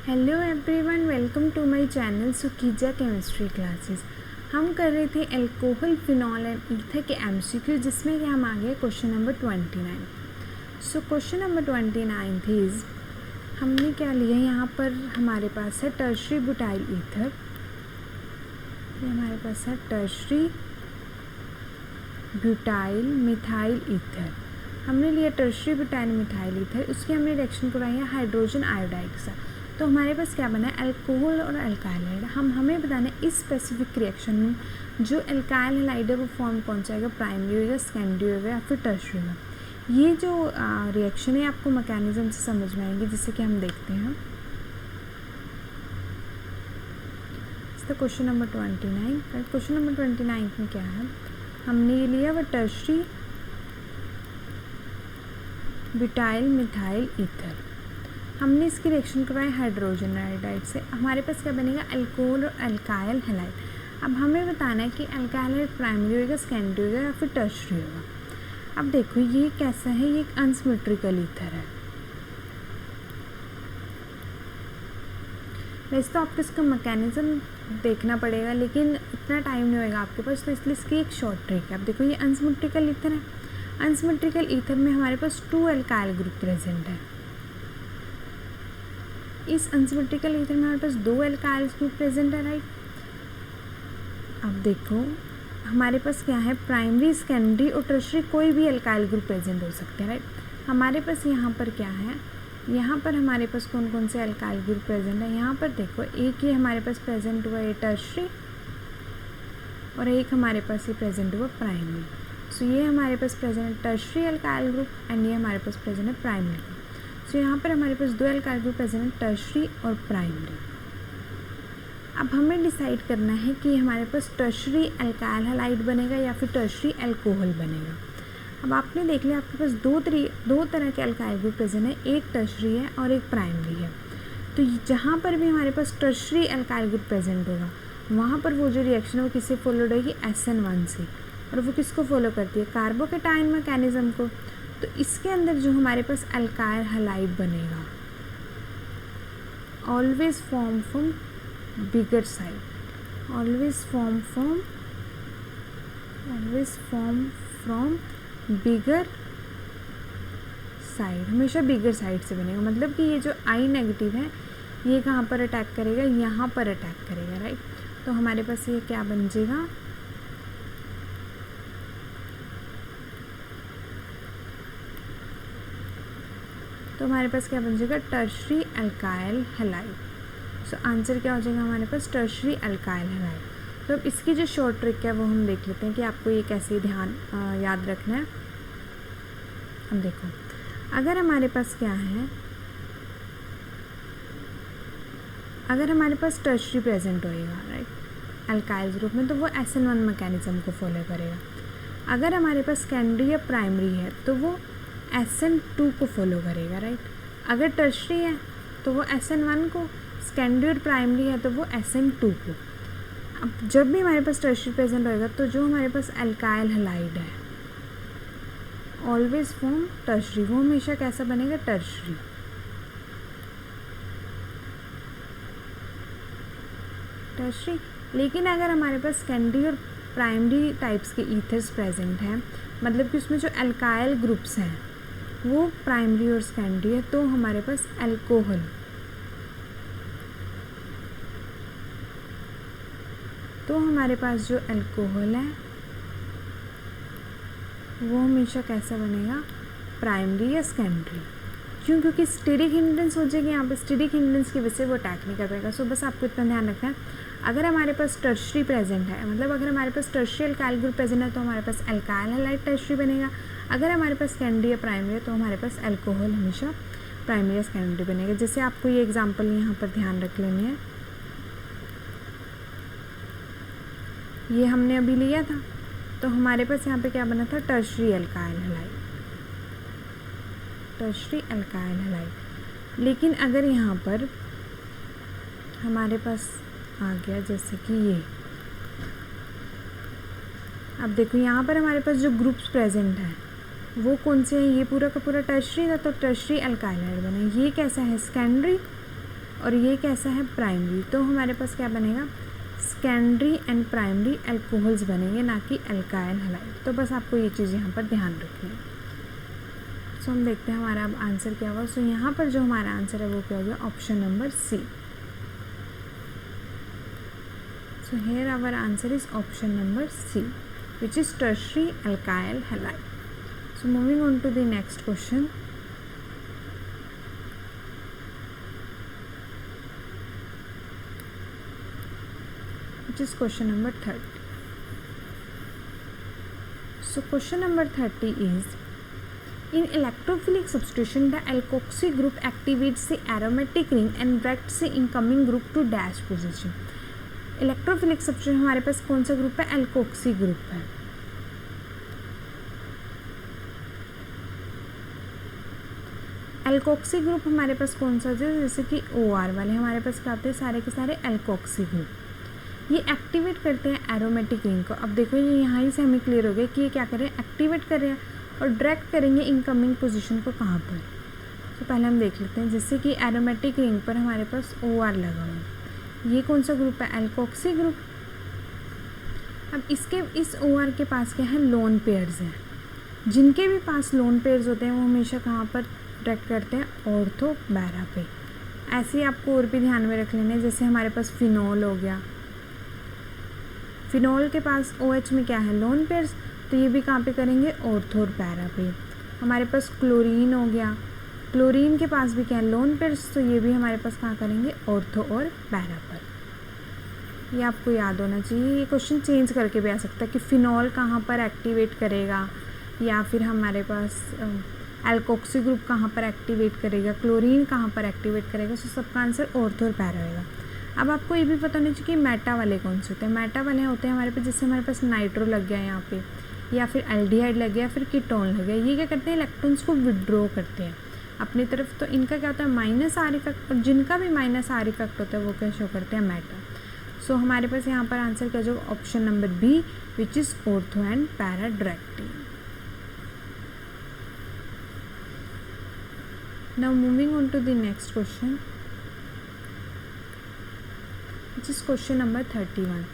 Hello everyone, welcome to my channel Sukija chemistry classes. हम कर रहे थे अल्कोहल, फिनॉल एंड ईथर के एमसीक्यू, जिसमें कि हम आ गए question number 29। So question number 29 is, हमने क्या लिया यहाँ पर हमारे पास है टर्शरी ब्यूटाइल ईथर। ये हमारे पास है टर्शरी ब्यूटाइल मिथाइल ईथर। हमने लिया टर्शरी ब्यूटाइल मिथाइल ईथर, उसकी हमने रिएक्शन कराई है हाइड्रोजन आयोडाइड के साथ। तो हमारे पास क्या बना है, अल्कोहल और अल्काइल हाइड। हमें बताना है इस स्पेसिफिक रिएक्शन में जो अल्काइल हाइड है वो फॉर्म कौन सा आएगा, प्राइमरी होगा, सेकेंडरी होगा या फिर टर्शरी होगा। ये जो रिएक्शन है आपको मैकेनिज्म से समझ में आएंगे, जिससे कि हम देखते हैं। Question number 29। क्वेश्चन नंबर 29 में क्या है, हमने ये लिया वो टर्शरी ब्यूटाइल मिथाइल ईथर। हमने इसकी रिएक्शन करवाई हाइड्रोजन आयोडाइड से। हमारे पास क्या बनेगा, अल्कोहल और अल्काइल हैलाइड। अब हमें बताना है कि अल्काइल हाइड प्राइमरी होगा, सेकेंडरी होगा या फिर टर्शरी होगा। अब देखो ये कैसा है, ये एक अनसिमेट्रिकल ईथर है। वैसे तो आपको इसका मैकेनिज्म देखना पड़ेगा, लेकिन इतना टाइम नहीं होगा आपके पास, तो इसलिए इसकी एक शॉर्ट ट्रिक है। अब देखो ये अनसिमेट्रिकल ईथर है। अनसिमेट्रिकल ईथर में हमारे पास 2 अल्काइल ग्रुप प्रेजेंट है। इस अनसिमेट्रिकल ईथर में हमारे पास 2 अल्काइल ग्रुप प्रेजेंट है, राइट। अब देखो हमारे पास क्या है, प्राइमरी, सेकेंडरी और टर्शरी कोई भी अल्काइल ग्रुप प्रेजेंट हो सकते हैं, राइट। हमारे पास यहाँ पर क्या है, यहाँ पर हमारे पास कौन कौन से अल्काइल ग्रुप प्रेजेंट है। यहाँ पर देखो एक ये हमारे पास प्रेजेंट हुआ ये टर्शरी, और एक हमारे पास ये प्रेजेंट हुआ प्राइमरी। सो ये हमारे पास प्रेजेंट है टर्शरी अल्काइल ग्रुप एंड ये हमारे पास प्रेजेंट है प्राइमरी ग्रुप। सो यहाँ पर हमारे पास 2 अल्काइल ग्रुप प्रेजेंट है, टर्शरी और प्राइमरी। अब हमें डिसाइड करना है कि हमारे पास टर्शरी अल्काइल हैलाइड बनेगा या फिर टर्शरी अल्कोहल बनेगा। अब आपने देख लिया आपके पास दो तरह के अल्काइल ग्रुप प्रेजेंट है, एक टर्शरी है और एक प्राइमरी है। तो जहाँ पर भी हमारे पास टर्शरी अल्काइल ग्रुप प्रेजेंट होगा, वहाँ पर वो जो रिएक्शन है वो किससे फॉलोड होगी, SN1 से। और वो किसको फॉलो करती है, कार्बोकेटाइन मैकेनिज्म को। तो इसके अंदर जो हमारे पास अल्काइल हैलाइड बनेगा, always form from bigger side, always form from bigger side, हमेशा बिगर साइड से बनेगा। मतलब कि ये जो I नेगेटिव है ये कहाँ पर अटैक करेगा, यहाँ पर अटैक करेगा, राइट। तो हमारे पास ये क्या बन जाएगा, तो हमारे पास क्या बन जाएगा, tertiary alkyl halide. So answer क्या हो जाएगा हमारे पास, टर्शरी अल्काइल हैलाइड। तो अब इसकी जो शॉर्ट ट्रिक है वो हम देख लेते हैं कि आपको ये कैसे याद रखना है। अब देखो अगर हमारे पास क्या है, अगर हमारे पास टर्शरी प्रेजेंट होएगा, राइट, अल्काइल ग्रुप में, तो वो SN1 मैकेनिज्म को फॉलो करेगा। अगर हमारे पास सेकेंडरी या प्राइमरी है तो वो SN2 को फॉलो करेगा, राइट। अगर टर्शरी है तो वो SN1 को, सेकेंडरी और प्राइमरी है तो वो SN2 को। अब जब भी हमारे पास टर्शरी प्रेजेंट होएगा तो जो हमारे पास अल्काइल हैलाइड है ऑलवेज फॉर्म टर्शरी, वो हमेशा कैसा बनेगा, टर्शरी। टर्शरी। लेकिन अगर हमारे पास सेकेंडरी और प्राइमरी टाइप्स के ईथर्स प्रेजेंट हैं, मतलब कि उसमें जो अल्काइल ग्रुप्स हैं वो प्राइमरी और सेकेंडरी है, तो हमारे पास अल्कोहल, तो हमारे पास जो अल्कोहल है वो हमेशा कैसा बनेगा, प्राइमरी या सेकेंडरी। क्यों, क्योंकि स्टेरिक हिंड्रेंस हो जाएगी यहाँ पे, स्टेरिक हिंड्रेंस की वजह से वो अटैक नहीं कर पाएगा। सो बस आपको इतना ध्यान रखना है, अगर हमारे पास टर्शरी प्रेजेंट है, मतलब अगर हमारे पास टर्शरी अल्काइल ग्रुप प्रेजेंट है तो हमारे पास अल्काइल हैलाइड टर्शरी बनेगा। अगर हमारे पास सेकेंडरी या प्राइमरी है तो हमारे पास अल्कोहल हमेशा प्राइमरी या सेकेंडरी बनेगा। जैसे आपको ये एग्जाम्पल यहाँ पर ध्यान रख लेनी है, ये हमने अभी लिया था, तो हमारे पास यहाँ पे क्या बना था, tertiary alkyl halide, tertiary alkyl halide. लेकिन अगर यहाँ पर हमारे पास आ गया जैसे कि ये, अब देखो यहाँ पर हमारे पास जो ग्रुप्स प्रेजेंट हैं वो कौन से हैं, ये पूरा का पूरा टर्शरी था, तो टर्शरी अल्काइल हैलाइड बना। ये कैसा है, सेकेंडरी और ये कैसा है, प्राइमरी, तो हमारे पास क्या बनेगा, सेकेंडरी एंड प्राइमरी अल्कोहल्स बनेंगे, ना कि अल्काइल हैलाइड। तो बस आपको ये चीज़ यहाँ पर ध्यान रखनी है। सो हम देखते हैं हमारा अब आंसर क्या हुआ। सो यहाँ पर जो हमारा आंसर है वो क्या हो गया, option number C. So here our answer is option number C, which is tertiary alkyl halide. So moving on to the next question. which is question number 30. So question number 30 is, in electrophilic substitution the alkoxy group activates the aromatic ring and directs the incoming group to dash position. Electrophilic substitution हमारे पास कौन सा group है, alkoxy group है। Alkoxy group हमारे पास कौन सा है, जैसे कि OR वाले हमारे पास क्या होते हैं, सारे के सारे एल्कोक्सी ग्रुप। ये एक्टिवेट करते हैं एरोमेटिक रिंग को। अब देखो ये यहाँ ही से हमें क्लियर हो गया कि ये क्या कर रहे हैं, एक्टिवेट कर रहे हैं और डायरेक्ट करेंगे इनकमिंग पोजीशन को कहाँ पर। तो पहले हम देख लेते हैं, जैसे कि एरोमेटिक रिंग पर हमारे पास OR लगा हुआ है, ये कौन सा ग्रुप है, एल्कोक्सी ग्रुप। अब इसके इस OR के पास क्या है, लोन पेयर्स हैं। जिनके भी पास लोन पेयर्स होते हैं वो हमेशा कहाँ पर डायरेक्ट करते हैं, ऑर्थो बैरा पे। ऐसे ही आपको और भी ध्यान में रख लेने, जैसे हमारे पास फिनॉल हो गया, फिनॉल के पास OH में क्या है, लोन पेयर्स, तो ये भी कहाँ पे करेंगे, ऑर्थो और पैरा पे। हमारे पास क्लोरीन हो गया, क्लोरीन के पास भी क्या है, लोन पेयर्स, तो ये भी हमारे पास कहाँ करेंगे, ऑर्थो और पैरा पर। ये आपको याद होना चाहिए। ये क्वेश्चन चेंज करके भी आ सकता है कि फिनॉल कहाँ पर एक्टिवेट करेगा, या फिर हमारे पास एल्कोक्सी ग्रुप कहाँ पर एक्टिवेट करेगा, क्लोरीन कहाँ पर एक्टिवेट करेगा। सो सबका आंसर ऑर्थो और पैरा होगा। अब आपको ये भी पता होना चाहिए कि मेटा वाले कौन से होते हैं। मेटा वाले होते हैं हमारे पास, जैसे हमारे पास नाइट्रो लग गया यहाँ पे, या फिर एल्डिहाइड लग गया, फिर कीटोन लग गया। ये क्या करते हैं, इलेक्ट्रॉन्स को विड्रॉ करते हैं अपनी तरफ। तो इनका क्या होता है, माइनस आर इफेक्ट, और जिनका भी माइनस आर इफेक्ट होता है वो क्या शो करते हैं, मेटा। सो हमारे पास यहाँ पर आंसर क्या जो option number B, which is ortho and para directing. Now moving on to the next question, which is question number 31.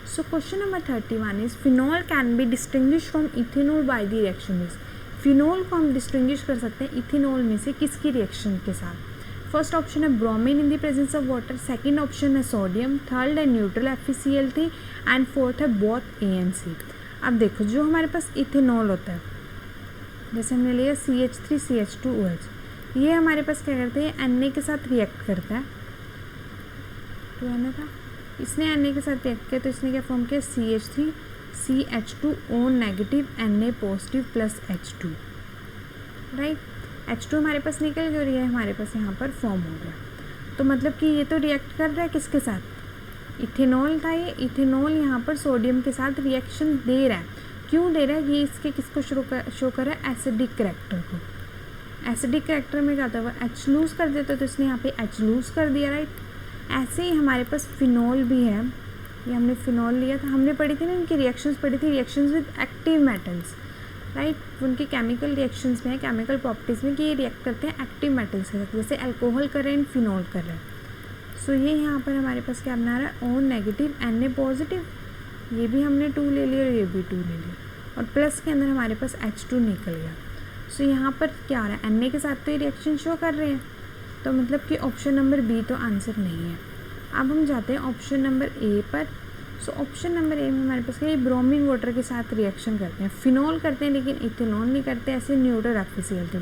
So question number 31 is, phenol can be distinguished from ethanol by the reaction base. Phenol को हम distinguish कर सकते हैं ethanol में से किसकी reaction के साथ। फर्स्ट ऑप्शन है bromine in the presence of water, second option है सोडियम, थर्ड है न्यूट्रल FeCl3 एंड फोर्थ है बोथ A and C। अब देखो जो हमारे पास इथेनॉल होता है, जैसे हमने लिया CH3CH2OH, ये हमारे पास क्या करते हैं, Na के साथ रिएक्ट करता है। तो है ना था, इसने Na के साथ रिएक्ट किया तो इसने क्या फॉर्म किया, CH3CH2O negative Na positive plus H2, right. H2 हमारे पास निकल गया और ये हमारे पास यहाँ पर फॉर्म हो गया। तो मतलब कि ये तो रिएक्ट कर रहा है किसके साथ, इथेनॉल था। ये इथेनॉल यहाँ पर सोडियम के साथ रिएक्शन दे रहा है। क्यों दे रहा है, ये इसके किसको शो कर रहा है, एसिडिक करैक्टर को। एसिडिक करैक्टर में क्या होता है, वो H लूज़ कर देता है, तो इसने यहाँ पे H लूज़ कर दिया, राइट। ऐसे ही हमारे पास फिनॉल भी है, ये हमने फिनॉल लिया था, हमने पढ़ी थी ना इनकी रिएक्शंस पढ़ी थी, reactions with active metals, right. उनकी केमिकल रिएक्शंस में है, केमिकल प्रॉपर्टीज़ में, कि ये रिएक्ट करते हैं एक्टिव मेटल्स के साथ, जैसे अल्कोहल कर रहे हैं, फिनॉल कर रहे हैं। सो ये यहाँ पर हमारे पास क्या बना रहा है, O नेगेटिव Na पॉजिटिव, ये भी हमने 2 ले लिया और ये भी 2 ले लिया, और प्लस के अंदर हमारे पास H2 निकल गया। सो यहाँ पर क्या हो रहा है, Na के साथ तो ये रिएक्शन शो कर रहे हैं, तो मतलब कि ऑप्शन नंबर बी तो आंसर नहीं है। अब हम जाते हैं ऑप्शन नंबर ए पर। सो ऑप्शन नंबर ए में हमारे पास क्या, ये ब्रोमीन वाटर के साथ रिएक्शन करते हैं, फिनॉल करते हैं लेकिन इथेनॉल नहीं करते। ऐसे न्यूट्रल FeCl3,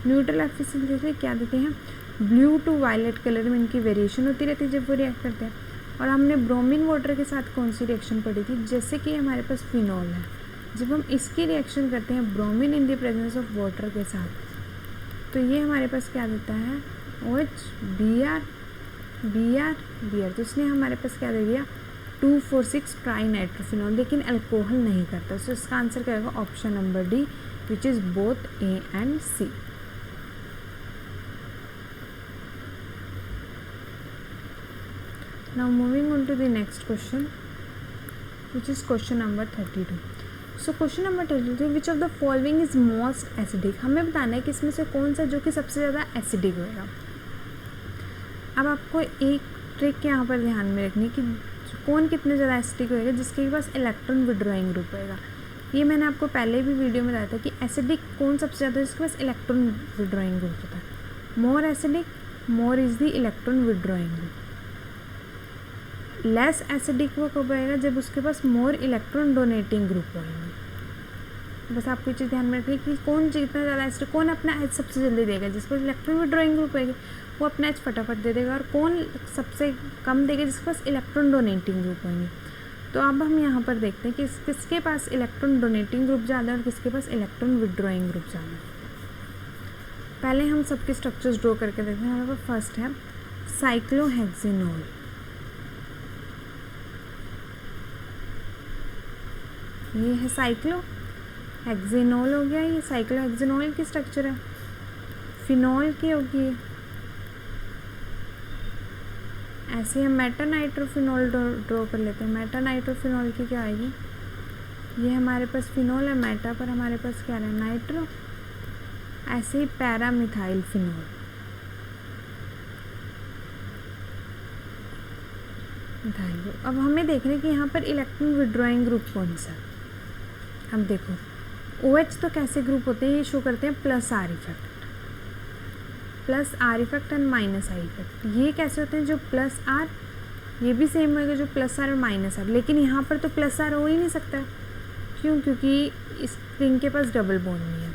न्यूट्रल FeCl3 क्या देते हैं, ब्लू टू वायलेट कलर में इनकी वेरिएशन होती रहती है जब वो रिएक्ट करते हैं। और हमने ब्रोमीन वाटर के साथ कौन सी रिएक्शन पढ़ी थी, जैसे कि हमारे पास फिनॉल है, जब हम इसकी रिएक्शन करते हैं bromine in the presence of water के साथ, तो ये हमारे पास क्या देता है, OH Br। तो इसने हमारे पास क्या दे दिया, 2,4,6 ट्राइनाइट्रोफिनॉल, लेकिन अल्कोहल नहीं करता। सो इसका आंसर क्या होगा, option number D, which is both A and C। Now moving on to the next question, which is question number 32। So question number 32, which of the following is most acidic. हमें बताना है कि इसमें से कौन सा जो कि सबसे ज़्यादा एसिडिक होएगा। अब आपको एक ट्रिक यहाँ पर ध्यान में रखनी कि कौन कितने ज़्यादा एसिडिक होएगा, जिसके पास इलेक्ट्रॉन विड्रॉइंग ग्रुप होएगा। ये मैंने आपको पहले भी वीडियो में बताया था कि एसिडिक कौन सबसे ज़्यादा, जिसके पास इलेक्ट्रॉन विड्रॉइंग ग्रुप होता है। More acidic, more is the electron withdrawing group. Less acidic वो कब होएगा, जब उसके पास मोर इलेक्ट्रॉन डोनेटिंग ग्रुप होएगा। बस आपको ये चीज़ ध्यान में रखनी कि कौन जितना ज़्यादा एसिडिक, कौन अपना एच सबसे जल्दी देगा, जिसके पास इलेक्ट्रॉन विड्रॉइंग ग्रुप होएगा वो अपना एच फटाफट दे देगा, और कौन सबसे कम देगा, जिसके पास इलेक्ट्रॉन डोनेटिंग ग्रुप होंगे। तो अब हम यहाँ पर देखते हैं कि किसके पास इलेक्ट्रॉन डोनेटिंग ग्रुप ज़्यादा है और किसके पास इलेक्ट्रॉन विड्रॉइंग ग्रुप ज़्यादा है। पहले हम सबके स्ट्रक्चर्स ड्रॉ करके देखते हैं। हमारे पास फर्स्ट है साइक्लोहेक्सेनॉल। ये है साइक्लोहेक्सेनॉल हो गया। ये साइक्लोहेक्सेनॉल की स्ट्रक्चर है, फिनॉल की होगी। ऐसे हम मेटानाइट्रोफिनॉल ड्रॉ कर लेते हैं। मेटानाइट्रोफिनॉल की क्या आएगी, ये हमारे पास फिनॉल है मेटा पर, हमारे पास क्या है नाइट्रो। ऐसे ही पैरामिथाइल फिनॉल, अब हमें देखना है कि यहाँ पर इलेक्ट्रॉन विड्रॉइंग ग्रुप कौन सा। अब देखो OH तो कैसे ग्रुप होते हैं, ये शो करते हैं plus are effect, plus are effect and minus I effect. ये कैसे होते हैं, जो प्लस आर, ये भी सेम होगा जो प्लस आर और माइनस आर, लेकिन यहाँ पर तो प्लस आर हो ही नहीं सकता। क्यों, क्योंकि इस रिंग के पास डबल बॉन्ड नहीं है।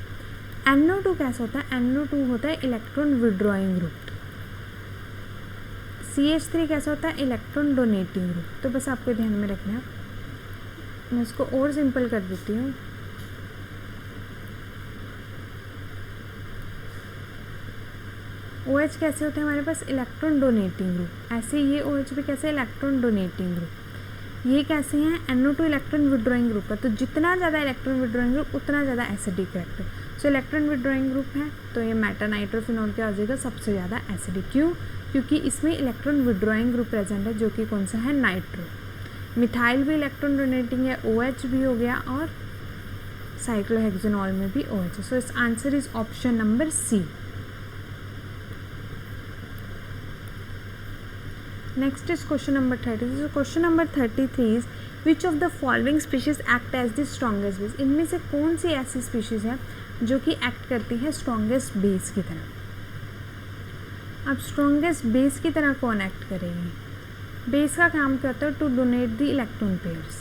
NO2 कैसा होता है, NO2 होता है इलेक्ट्रॉन विड्रॉइंग ग्रुप। CH3 कैसा होता है, इलेक्ट्रॉन डोनेटिंग ग्रुप। तो बस आपको ध्यान में रखना है। मैं इसको और सिंपल कर देती हूँ। OH कैसे होते हैं हमारे पास, इलेक्ट्रॉन डोनेटिंग ग्रुप। ऐसे ये OH भी कैसे, इलेक्ट्रॉन डोनेटिंग ग्रुप। ये कैसे हैं, NO2 इलेक्ट्रॉन विड्रॉइंग ग्रुप है। तो जितना ज़्यादा इलेक्ट्रॉन विड्रॉइंग ग्रुप उतना ज़्यादा एसिडिक करेक्टर। सो इलेक्ट्रॉन विड्रॉइंग ग्रुप है तो ये मेटानाइट्रोफिनॉल क्या हो जाएगा, सबसे ज़्यादा एसिडिक। क्यों, क्योंकि इसमें इलेक्ट्रॉन विड्रॉइंग ग्रुप प्रेजेंट है, जो कि कौन सा है, नाइट्रो। मिथाइल भी इलेक्ट्रॉन डोनेटिंग है, OH भी हो गया, और साइक्लोहेक्सेनॉल में भी OH है। सो इस answer is option number C. Next is question number 30. So question number 33 is which of the following species act as the strongest base? इनमें से कौन सी ऐसी स्पीशीज़ है जो कि एक्ट करती है स्ट्रॉन्गेस्ट बेस की तरह। अब स्ट्रॉन्गेस्ट बेस की तरह कौन एक्ट करेगी, बेस का काम क्या होता है, to donate the electron pairs.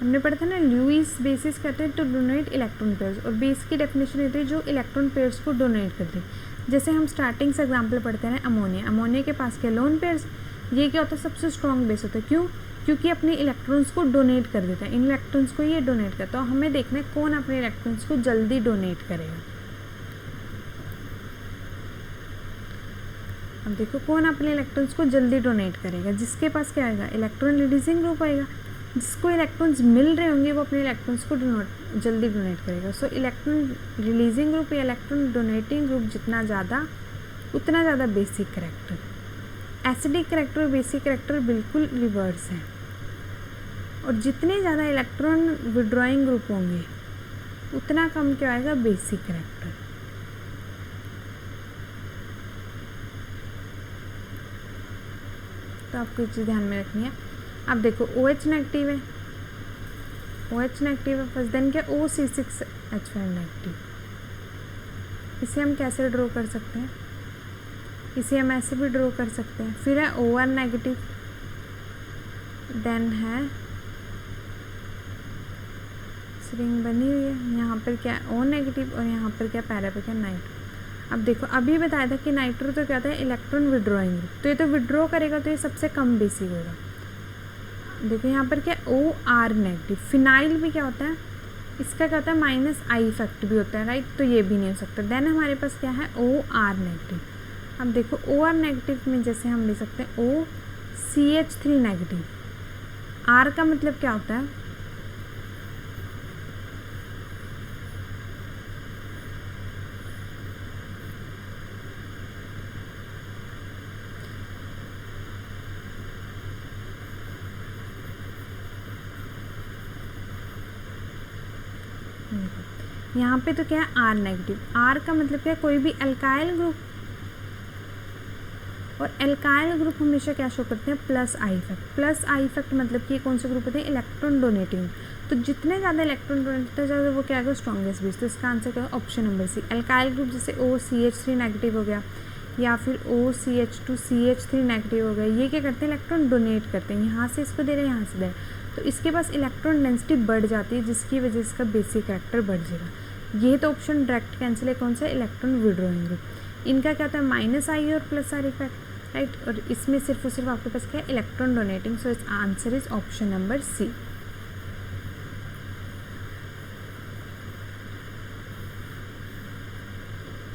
हमने पढ़ा था ना, ल्यूइस बेसिस कहते हैं टू डोनेट इलेक्ट्रॉन पेयर्स, और बेस की डेफिनेशन होती है जो इलेक्ट्रॉन पेयर्स को डोनेट करती है। जैसे हम स्टार्टिंग से एग्जांपल पढ़ते हैं अमोनिया, अमोनिया के पास क्या लोन पेयर्स, ये क्या होता है, सबसे स्ट्रॉन्ग बेस होता है। क्यों, क्योंकि अपने इलेक्ट्रॉन्स को डोनेट कर देता है, इन इलेक्ट्रॉन्स को ये डोनेट करता है। तो हमें देखना है कौन अपने इलेक्ट्रॉन्स को जल्दी डोनेट करेगा। अब देखो कौन अपने इलेक्ट्रॉन्स को जल्दी डोनेट करेगा, जिसके पास क्या आएगा, इलेक्ट्रॉन रिलीजिंग ग्रुप आएगा। जिसको इलेक्ट्रॉन्स मिल रहे होंगे वो अपने इलेक्ट्रॉन्स को जल्दी डोनेट करेगा। सो इलेक्ट्रॉन रिलीजिंग ग्रुप या इलेक्ट्रॉन डोनेटिंग ग्रुप जितना ज़्यादा उतना ज़्यादा बेसिक करेक्टर। एसिडिक करेक्टर और बेसिक करेक्टर बिल्कुल रिवर्स है, और जितने ज़्यादा इलेक्ट्रॉन विड्रॉइंग ग्रुप होंगे उतना कम क्या आएगा, बेसिक करेक्टर। तो आपको ये चीज़ ध्यान में रखनी है। अब देखो OH नेगेटिव है, OH नेगेटिव है फर्स्ट, देन क्या O6H5 नेगेटिव। इसे हम कैसे ड्रॉ कर सकते हैं, इसे हम ऐसे भी ड्रॉ कर सकते हैं। फिर है OR नेगेटिव, देन है रिंग बनी हुई है, यहाँ पर क्या O नेगेटिव, और यहाँ पर क्या पैरा पे क्या नाइट्रो। अब देखो अभी बताया था कि नाइट्रो तो क्या होता है, इलेक्ट्रॉन विड्रॉइंग ग्रुप, तो ये तो विड्रॉ करेगा तो ये सबसे कम बेसिक होगा। देखो यहाँ पर क्या OR नेगेटिव। फिनाइल भी क्या होता है, इसका क्या होता है, -I इफेक्ट भी होता है, राइट, तो ये भी नहीं हो सकता। देन हमारे पास क्या है, OR नेगेटिव। अब देखो OR नेगेटिव में जैसे हम ले सकते हैं OCH3 नेगेटिव। R का मतलब क्या होता है, यहाँ पे तो क्या है R नेगेटिव। R का मतलब क्या है, कोई भी अल्काइल ग्रुप और एल्काइल ग्रुप हमेशा क्या शो करते हैं, plus I effect. Plus I effect मतलब कि कौन से ग्रुप होते हैं, इलेक्ट्रॉन डोनेटिंग। तो जितने ज़्यादा इलेक्ट्रॉन डोनेट होते हैं ज़्यादा वो क्या आएगा, स्ट्रॉन्गेस्ट बेस। तो इसका आंसर क्या है, option number C. Alkyl group जैसे OCH3 नेगेटिव हो गया या फिर OCH2 CH3 नेगेटिव हो गया, ये क्या करते हैं, इलेक्ट्रॉन डोनेट करते हैं, यहाँ से इसको दे रहे हैं, यहाँ से दे रहे हैं, तो इसके पास इलेक्ट्रॉन डेंसिटी बढ़ जाती है जिसकी वजह से इसका बेसिक कैरेक्टर बढ़ जाएगा। ये तो ऑप्शन डायरेक्ट कैंसिल है, कौन सा, इलेक्ट्रॉन विड्रॉइंग ग्रुप। इनका क्या होता है, माइनस आई और प्लस आर इफेक्ट, राइट। और इसमें सिर्फ और सिर्फ आपके पास क्या है, electron donating. So it's answer is option number C.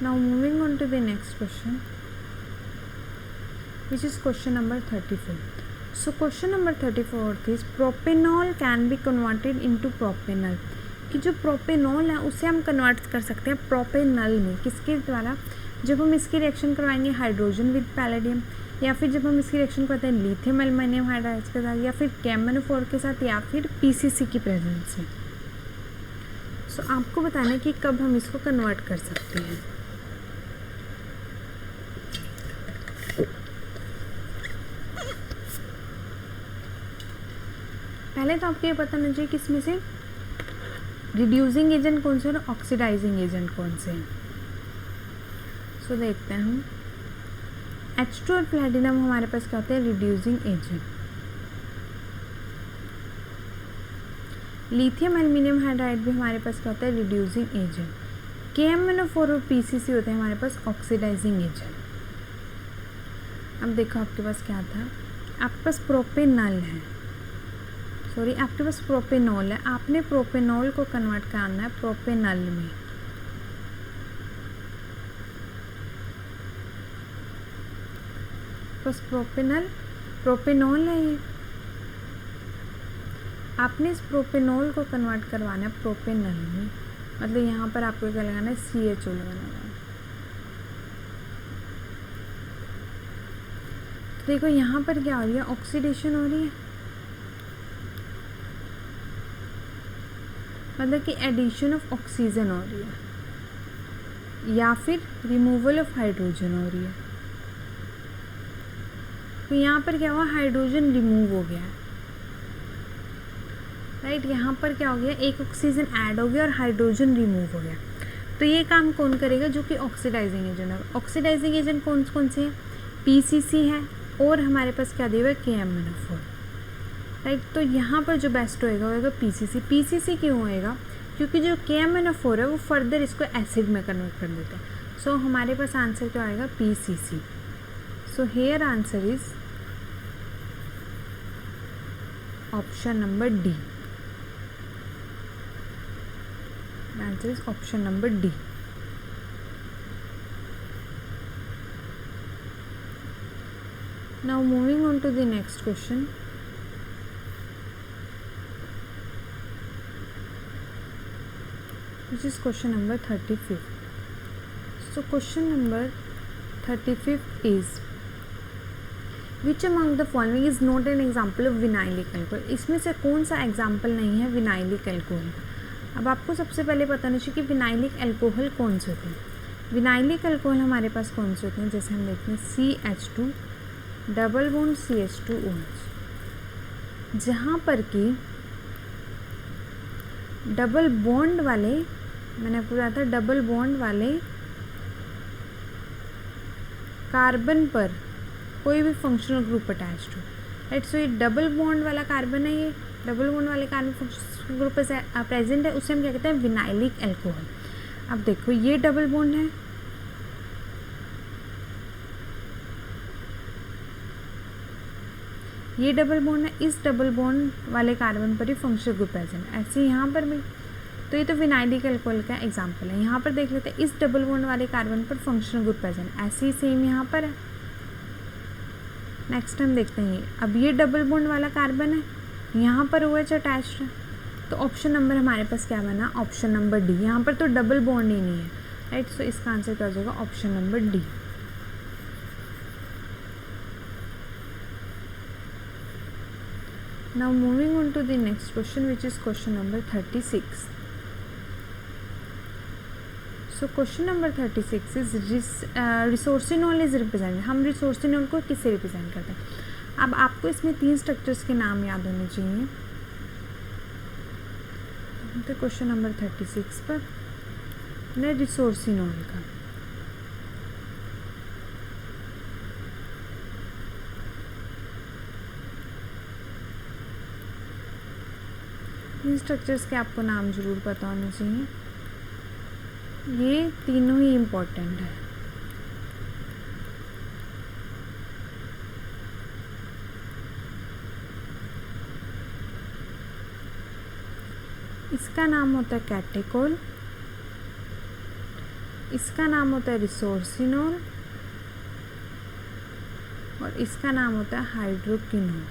Now moving on to the next question, which is question number 34. So question number 34 is propanol can be converted into propanol। कि जो प्रोपेनॉल है उसे हम convert कर सकते हैं propanal में, किसके द्वारा, जब हम इसकी रिएक्शन करवाएंगे हाइड्रोजन विद पैलेडियम, या फिर जब हम इसकी रिएक्शन करते हैं लिथियम एल्युमिनियम हाइड्राइड के साथ, या फिर कैमनोफोर के साथ, या फिर PCC की प्रेजेंस में। सो आपको बताना है कि कब हम इसको कन्वर्ट कर सकते हैं। पहले तो आपको ये पता होना चाहिए कि इसमें से रिड्यूसिंग एजेंट कौन से और ऑक्सीडाइजिंग एजेंट कौन से हैं। सो देखते हैं हम, H2 और प्लेटिनम हमारे पास क्या होते हैं, reducing agent. Lithium aluminium hydride भी हमारे पास क्या होता है, रिड्यूसिंग एजेंट। KMnO4 और PCC होते हैं हमारे पास ऑक्सीडाइजिंग एजेंट। अब देखो आपके पास क्या था, आपके पास प्रोपेनल है, सॉरी आपके पास प्रोपेनॉल है, आपने प्रोपेनॉल को कन्वर्ट करना है प्रोपेनल में। बस प्रोपेनॉल है ये, आपने इस प्रोपेनॉल को कन्वर्ट करवाना है प्रोपेनल में, मतलब यहाँ पर आपको क्या लगाना है, CHO लगाना है। तो देखो यहाँ पर क्या हो रही है, ऑक्सीडेशन हो रही है, मतलब कि एडिशन ऑफ ऑक्सीजन हो रही है, या फिर रिमूवल ऑफ हाइड्रोजन हो रही है। तो यहाँ पर क्या हुआ, हाइड्रोजन रिमूव हो गया है, राइट। यहाँ पर क्या हो गया, एक ऑक्सीजन ऐड हो गया और हाइड्रोजन रिमूव हो गया। तो ये काम कौन करेगा, जो कि ऑक्सीडाइजिंग एजेंट है। ऑक्सीडाइजिंग एजेंट कौन कौन से हैं, PCC है और हमारे पास क्या दिया हुआ है, KMnO4, राइट। तो यहाँ पर जो बेस्ट होएगा PCC। PCC क्यों होएगा, क्योंकि जो KMnO4 है वो फर्दर इसको एसिड में कन्वर्ट कर देता है। सो हमारे पास आंसर क्या आएगा, PCC। So here answer is option number D. Answer is option number D. Now moving on to the next question. Which is question number 35. So question number 35 is, which among the following is not an example of vinylic alcohol? इसमें से कौन सा example नहीं है vinylic alcohol. अब आपको सबसे पहले पता होना चाहिए कि विनाइलिक अल्कोहल कौन से होते हैं। विनाइलिक अल्कोहल हमारे पास कौन से होते हैं, जैसे हम देखते हैं CH2 डबल बॉन्ड CH2OH, जहाँ पर कि डबल बॉन्ड वाले, मैंने आपको बताया था डबल बॉन्ड वाले कार्बन पर कोई भी फंक्शनल ग्रुप अटैच्ड हो, राइट। सो ये डबल बॉन्ड वाला कार्बन है, ये डबल बॉन्ड वाले कार्बन फंक्शनल ग्रुप प्रेजेंट है, उसे हम क्या कहते हैं, विनाइलिक अल्कोहल। अब देखो ये डबल बॉन्ड है, ये डबल बॉन्ड है, इस डबल बॉन्ड वाले कार्बन पर ही फंक्शनल ग्रुप प्रेजेंट है, ऐसे यहाँ पर भी। तो ये तो विनाइलिक अल्कोहल का एग्जांपल है। यहाँ पर देख लेते हैं, इस डबल बॉन्ड वाले कार्बन पर फंक्शनल ग्रुप प्रेजेंट, ऐसे ही सेम यहाँ पर है। नेक्स्ट हम देखते हैं, अब ये डबल बॉन्ड वाला कार्बन है, यहाँ पर OH अटैच्ड है, तो ऑप्शन नंबर हमारे पास क्या बना, ऑप्शन नंबर डी। यहाँ पर तो डबल बॉन्ड ही नहीं है, राइट। सो इसका आंसर क्या हो जाएगा, option number D. Now moving on to the next question, which is question number 36. So question number 36 is resorcinol is represent. हम रिसोर्सिनोल को किससे रिप्रेजेंट करते हैं? अब आपको इसमें 3 स्ट्रक्चर्स के नाम याद होने चाहिए। तो क्वेश्चन नंबर 36 पर रिसोर्सिनोल का इन स्ट्रक्चर्स के आपको नाम जरूर पता होने चाहिए। ये तीनों ही इम्पोर्टेंट है। इसका नाम होता है कैटेकोल, इसका नाम होता है रिसोर्सिनोल और इसका नाम होता है हाइड्रोक्विनोल।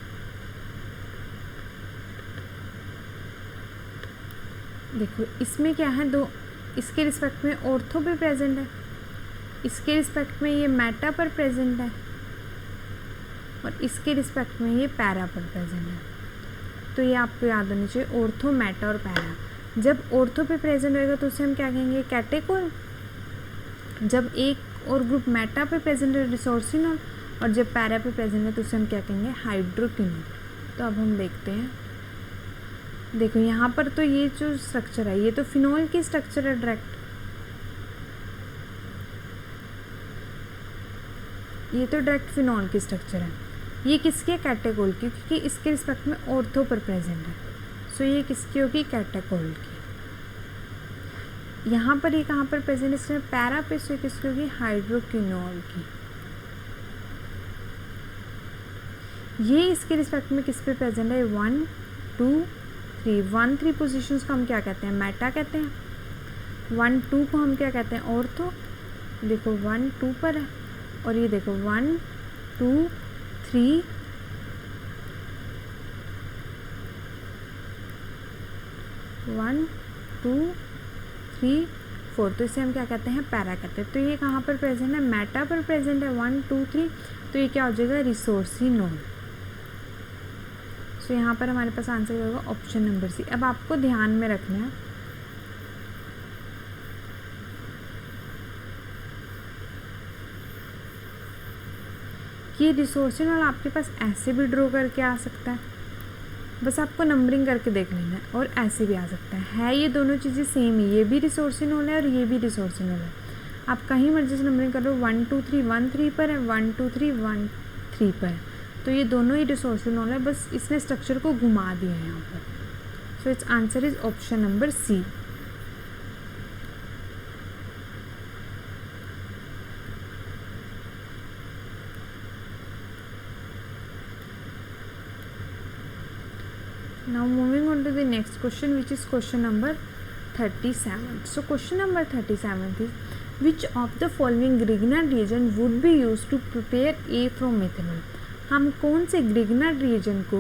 देखो इसमें क्या है, दो इसके रिस्पेक्ट में ऑर्थो पे प्रेजेंट है, इसके रिस्पेक्ट में ये मेटा पर प्रेजेंट है और इसके रिस्पेक्ट में ये पैरा पर प्रेजेंट है। तो ये आपको याद होनी चाहिए, ऑर्थो, मेटा और पैरा। जब ऑर्थो पे प्रेजेंट होएगा तो उसे हम क्या कहेंगे? कैटेकोल। जब एक और ग्रुप मेटा पे प्रेजेंट है, रिसोर्सिनोल, और जब पैरा पे प्रेजेंट है तो उसे हम क्या कहेंगे? हाइड्रोक्विनोल। तो अब हम देखते हैं, देखो यहाँ पर तो ये जो स्ट्रक्चर है ये तो फिनोल की स्ट्रक्चर है डायरेक्ट, ये तो डायरेक्ट फिनोल की स्ट्रक्चर है। ये किसके? कैटेकोल की, क्योंकि इसके रिस्पेक्ट में ऑर्थो पर प्रेजेंट है। सो ये किसकी होगी? कैटेकोल की। यहाँ पर ये कहाँ पर प्रेजेंट है? इसमें पैरा पे, सो किसकी होगी? हाइड्रोक्विनोल की। ये इसके रिस्पेक्ट में किस पे प्रेजेंट है? 1 2 3 1 3 पोजिशंस को हम क्या कहते हैं? मेटा कहते हैं। 1 2 को हम क्या कहते हैं? ऑर्थो। देखो 1 2 पर है और ये देखो 1 2 3 1 2 3 4, तो इसे हम क्या कहते हैं? पैरा कहते हैं। तो ये कहाँ पर प्रेजेंट है? मेटा पर प्रेजेंट है 1 2 3, तो ये क्या हो जाएगा? रिसोर्सिनोल। तो यहाँ पर हमारे पास आंसर होगा ऑप्शन नंबर सी। अब आपको ध्यान में रखना है कि रिसोर्सिनोल आपके पास ऐसे भी ड्रॉ करके आ सकता है, बस आपको नंबरिंग करके देख लेना है, और ऐसे भी आ सकता है। ये दोनों चीज़ें सेम ही, ये भी रिसोर्सिनोल है और ये भी रिसोर्सिनोल है। आप कहीं मर्जी से नंबरिंग कर लो, 1 2 3 1 3 पर है, 1 2 3 1 3 पर है, तो ये दोनों ही रिसोर्सिनोल है, बस इसने स्ट्रक्चर को घुमा दिया है यहाँ पर। So it's answer is option number C. Now moving on to the next question, which is question number 37. So question number 37 is, which of the following Grignard reagent would be used to prepare A from methanol? हम कौन से Grignard reagent को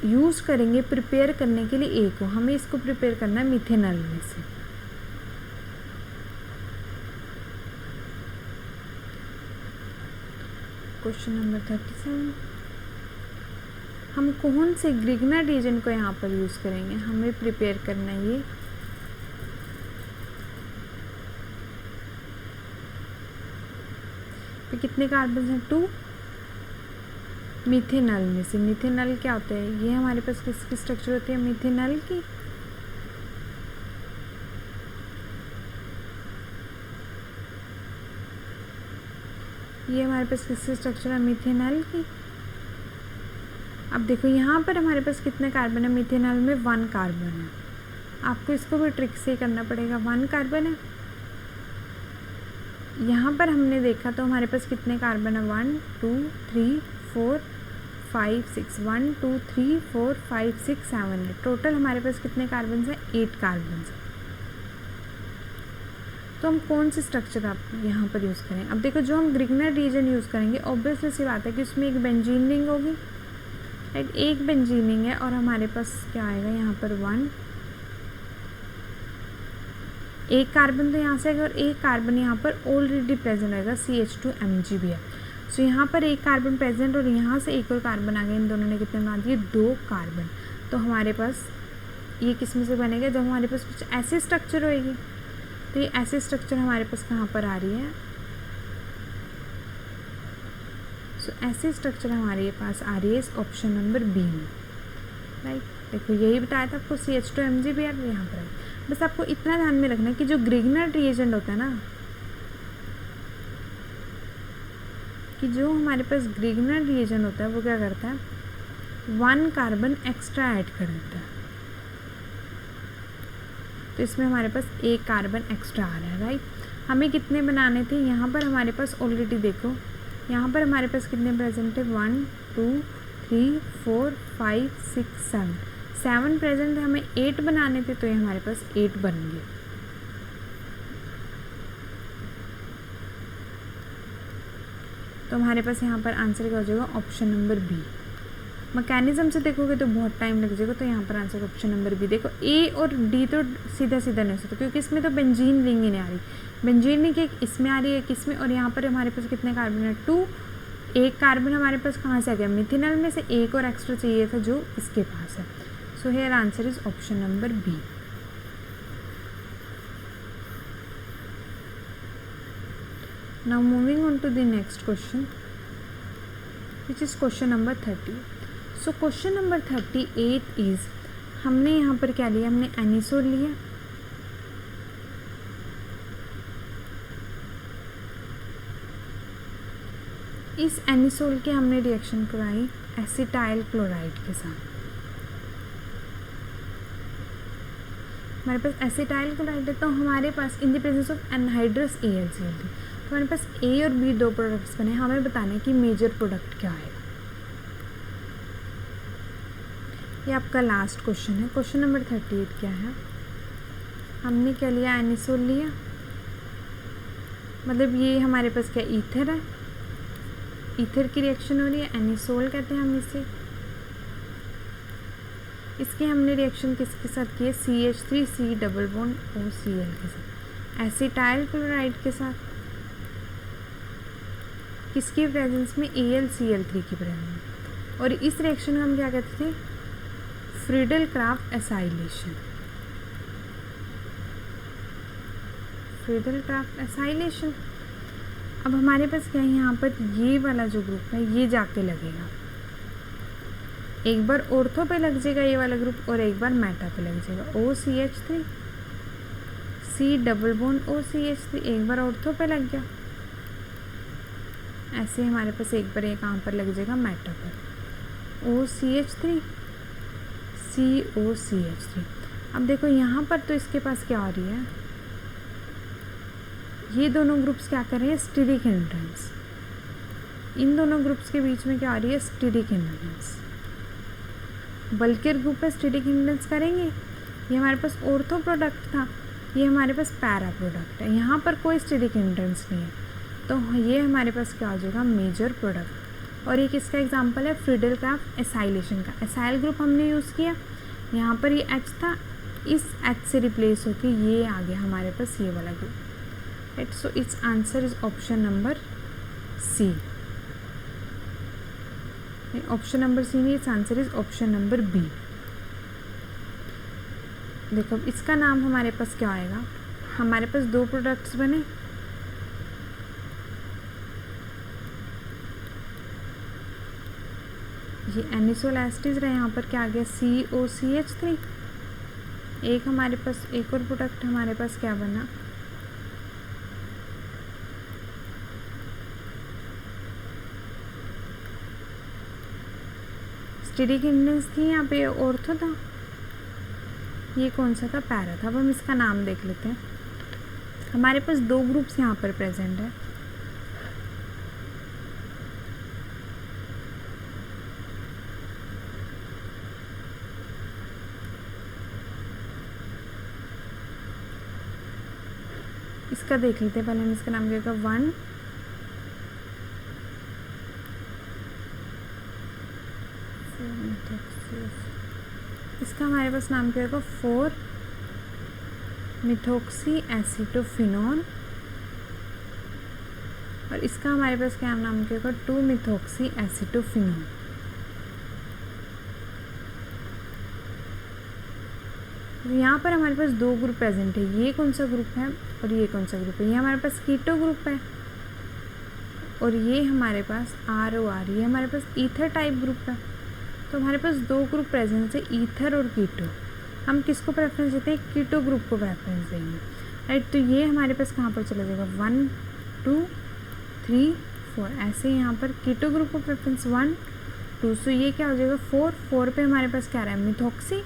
use करेंगे prepare करने के लिए ए को? हमें इसको प्रिपेयर करना है मिथेनॉल में से। क्वेश्चन नंबर 37, हम कौन से ग्रिग्नार्ड रिएजेंट को यहाँ पर यूज़ करेंगे? हमें प्रिपेयर करना है ये तो कितने कार्बन हैं? 2। मिथेनॉल में से, मिथेनॉल क्या होता है? ये हमारे पास किसकी स्ट्रक्चर होती है? मिथेनॉल की। ये हमारे पास किसकी स्ट्रक्चर है? मिथेनॉल की। अब देखो यहाँ पर हमारे पास कितने कार्बन है? मिथेनॉल में 1 कार्बन है। आपको इसको भी ट्रिक से करना पड़ेगा। 1 कार्बन है। यहाँ पर हमने देखा तो हमारे पास कितने कार्बन है? 1 2 3 4 5 6 1 2 3 4 5 6 7 है। टोटल हमारे पास कितने कार्बन हैं? 8 कार्बन है। तो हम कौन सी स्ट्रक्चर आप यहाँ पर यूज़ करें? अब देखो जो हम ग्रिग्नार्ड रिएजेंट यूज़ करेंगे, ऑब्वियसली सी बात है कि उसमें एक बेंजीन रिंग होगी, राइट? एक बेंजीन रिंग है और हमारे पास क्या आएगा यहाँ पर? 1 एक कार्बन तो यहाँ से आएगा और एक कार्बन यहाँ पर ऑलरेडी प्रेजेंट रहेगा, CH2Mg भी है। सो यहाँ पर एक कार्बन प्रेजेंट और यहाँ से एक और कार्बन आ गया। इन दोनों ने कितने बना दिए? 2 कार्बन। तो हमारे पास ये किस में से बनेगा, जब हमारे पास कुछ ऐसी स्ट्रक्चर होएगी। तो ये ऐसी स्ट्रक्चर हमारे पास कहाँ पर आ रही है, सो ऐसी स्ट्रक्चर हमारे पास आ रही है इस ऑप्शन नंबर बी में, राइट। देखो यही बताया था आपको, CH2Mg भी यहाँ पर है। बस आपको इतना ध्यान में रखना है कि जो ग्रिग्नर रिएजेंट होता है ना, कि जो हमारे पास ग्रिग्नर रिएजेंट होता है वो क्या करता है, 1 कार्बन एक्स्ट्रा ऐड कर देता है। तो इसमें हमारे पास 1 कार्बन एक्स्ट्रा आ रहा है, राइट। हमें कितने बनाने थे, यहाँ पर हमारे पास ऑलरेडी देखो यहाँ पर हमारे पास कितने प्रेजेंट है, 1 2 3 4 5 6 7 प्रेजेंट है। हमें 8 बनाने थे, तो ये हमारे पास 8 बन गए। तो हमारे पास यहाँ पर आंसर क्या हो जाएगा, ऑप्शन नंबर बी। मैकेनिज्म से देखोगे तो बहुत टाइम लग जाएगा, तो यहाँ पर आंसर ऑप्शन नंबर बी। देखो ए और डी तो सीधा सीधा नहीं हो सकता, क्योंकि इसमें तो बेंजीन रिंग ही नहीं आ रही। बेंजीन रिंग एक इसमें आ रही है, किसमें, और यहाँ पर हमारे पास कितने कार्बन है, 2। 1 कार्बन हमारे पास कहाँ से आ गया, मिथिनल में से 1 और एक्स्ट्रा चाहिए था जो इसके पास है। So here answer is option number B. Now moving on to the next question, which is question number 30. So question number 38 is, हमने यहाँ पर क्या लिया, हमने एनिसोल लिया। इस एनिसोल के हमने रिएक्शन कराई एसिटाइल क्लोराइड के साथ। हमारे पास एसिटाइल क्लोराइड है, तो हमारे पास in the presence of anhydrous AlCl3, तो हमारे पास ए और बी 2 प्रोडक्ट्स बने। हमें बताना है कि मेजर प्रोडक्ट क्या है। ये आपका लास्ट क्वेश्चन है। क्वेश्चन नंबर 38 क्या है, हमने क्या लिया, एनिसोल लिया। मतलब ये हमारे पास क्या, ईथर है, ईथर की रिएक्शन हो रही है, एनिसोल कहते हैं हम इसे। इसके हमने रिएक्शन किसके साथ की है, CH3C डबल बॉन्ड OCl के साथ, एसिटाइल क्लोराइड के साथ, किसकी प्रेजेंस में, AlCl3 की प्रेजेंस। और इस रिएक्शन को हम क्या कहते थे, फ्रीडल-क्राफ्ट एसाइलेशन। Friedel-Crafts acylation. अब हमारे पास क्या है, यहाँ पर ये वाला जो ग्रुप है ये जाके लगेगा, एक बार ऑर्थो पे लग जाएगा ये वाला ग्रुप, और एक बार मेटा पे लग जाएगा, OCH3 C double bond OCH3, एक बार ऑर्थो पे लग गया। ऐसे हमारे पास एक बार ये कहाँ पर लग जाएगा, मेटा पर, OCH3 COCH3। अब देखो यहाँ पर तो इसके पास क्या हो रही है, ये दोनों ग्रुप्स क्या कर रहे हैं, स्टीरिक हिंड्रेंस। इन दोनों ग्रुप्स के बीच में क्या आ रही है, स्टीरिक हिंड्रेंस। बल्कियर ग्रुप पे स्टीरिक हिंड्रेंस करेंगे। ये हमारे पास ऑर्थो प्रोडक्ट था, ये हमारे पास पैरा प्रोडक्ट है, यहाँ पर कोई स्टीरिक हिंड्रेंस नहीं है, तो ये हमारे पास क्या हो जाएगा, मेजर प्रोडक्ट। और एक इसका एग्जांपल है फ्रीडल-क्राफ्ट एसाइलेशन का। एसाइल ग्रुप हमने यूज़ किया, यहाँ पर ये H था, इस H से रिप्लेस होके ये आ गया हमारे पास ये वाला group, right. So it's answer is option number C. Option number C में it's answer is option number B. देखो इसका नाम हमारे पास क्या आएगा, हमारे पास 2 प्रोडक्ट्स बने, ये एनिसोल एस्टिस रहे, यहाँ पर क्या आ गया, COCH3। एक हमारे पास एक और प्रोडक्ट हमारे पास क्या बना, स्टीरिक हिंड्रेंस थी, यहाँ पे ऑर्थो था, ये कौन सा था, पैरा था। अब हम इसका नाम देख लेते हैं। हमारे पास 2 ग्रुप्स यहाँ पर प्रेजेंट है, इसका देख लेते हैं पहले हम। इसका नाम क्या होगा, 1 इसका हमारे पास नाम क्या होगा, 4 मिथोक्सी एसिटोफिनोन, और इसका हमारे पास क्या नाम क्या होगा, 2 मिथोक्सी एसिटोफिनोन। तो यहाँ पर हमारे पास दो ग्रुप प्रेजेंट है, ये कौन सा ग्रुप है और ये कौन सा ग्रुप है। ये हमारे पास कीटो ग्रुप है और ये हमारे पास ROR, ये हमारे पास ईथर टाइप ग्रुप है। तो हमारे पास दो ग्रुप प्रेजेंट है, ईथर और कीटो। हम किसको प्रेफरेंस देते हैं, कीटो ग्रुप को प्रेफरेंस देंगे, राइट। तो ये हमारे पास कहाँ पर चला जाएगा, 1 2 3 4, ऐसे यहाँ पर कीटो ग्रुप को प्रेफरेंस 1 2, सो ये क्या हो जाएगा 4 4 पे हमारे पास क्या आ रहा है, मिथॉक्सी।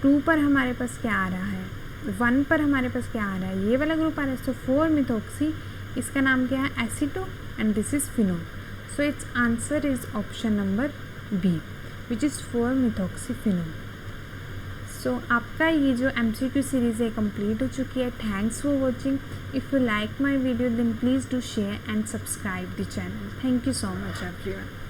2 पर हमारे पास क्या आ रहा है, 1 पर हमारे पास क्या आ रहा है, ये वाला ग्रुप आ रहा है। सो 4 मिथॉक्सी, इसका नाम क्या है, aceto, and this is phenol. So it's answer is option number B, which is 4 methoxyphenol. सो आपका ये जो MCQ सीरीज़ है कंप्लीट हो चुकी है। Thanks for watching. If you like my video then please do share and subscribe the channel. Thank you so much everyone.